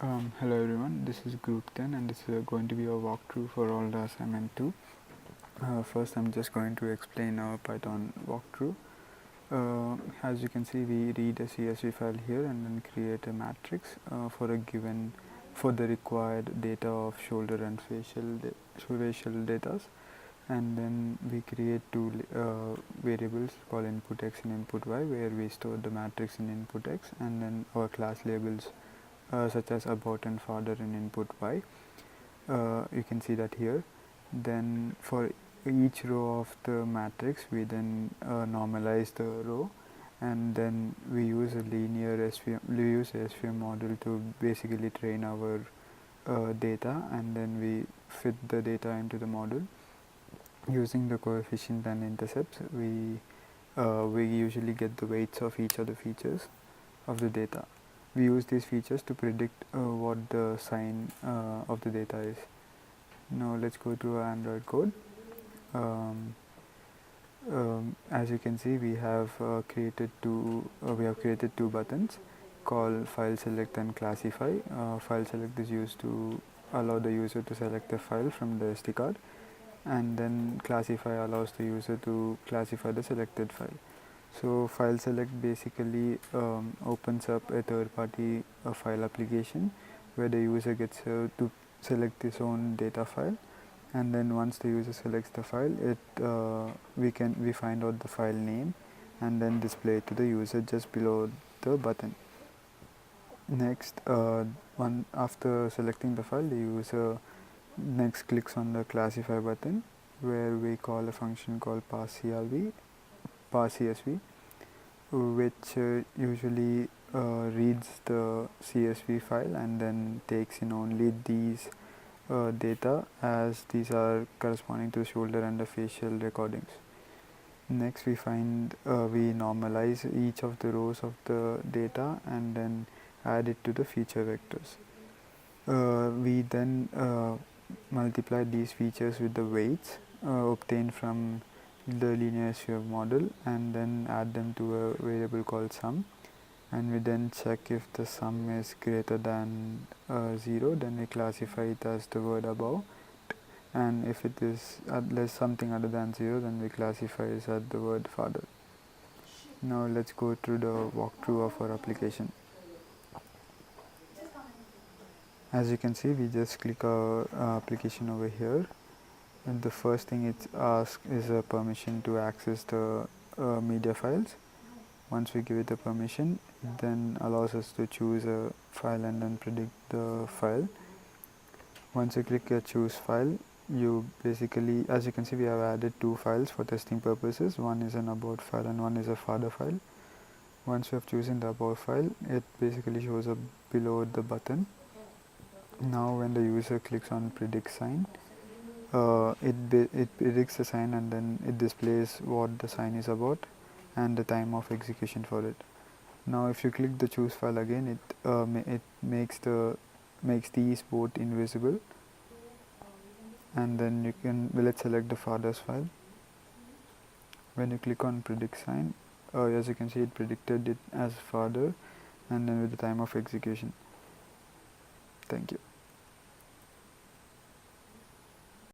Hello everyone, this is group 10 and this is going to be a walkthrough for all the assignment 2. First I'm just going to explain our Python walkthrough. As you can see, we read a CSV file here and then create a matrix for the required data of shoulder and facial data, and then we create two variables called input x and input y, where we store the matrix in input x, and then our class labels such as about and further in input y. You can see that here. Then for each row of the matrix we then normalize the row, and then we use a SVM model to basically train our data, and then we fit the data into the model using the coefficient and intercepts. We usually get the weights of each of the features of the data. We use these features to predict what the sign of the data is. Now let's go to our Android code. As you can see, we have created two buttons called file select and classify. File select is used to allow the user to select a file from the SD card, and then classify allows the user to classify the selected file. So file select basically opens up a third-party file application where the user gets to select his own data file, and then once the user selects the file, we find out the file name and then display it to the user just below the button. Next, after selecting the file, the user next clicks on the classify button, where we call a function called parseCSV, which usually reads the CSV file and then takes in only these data, as these are corresponding to the shoulder and the facial recordings. Next we normalize each of the rows of the data and then add it to the feature vectors. We then multiply these features with the weights obtained from the linear SVM model, and then add them to a variable called sum, and we then check if the sum is greater than 0, then we classify it as the word above, and if it is something other than 0, then we classify it as the word father. Now let's go through the walkthrough of our application. As you can see, we just click our application over here, and the first thing it asks is a permission to access the media files. Once we give it a permission, it then allows us to choose a file and then predict the file. Once you click choose file, you basically, as you can see, we have added two files for testing purposes. One is an about file and one is a father file. Once you have chosen the about file, it basically shows up below the button. Now when the user clicks on predict sign, it predicts the sign, and then it displays what the sign is about and the time of execution for it. Now if you click the choose file again, it makes these both invisible, and then let's select the father's file. When you click on predict sign, as you can see, it predicted it as father and then with the time of execution. Thank you.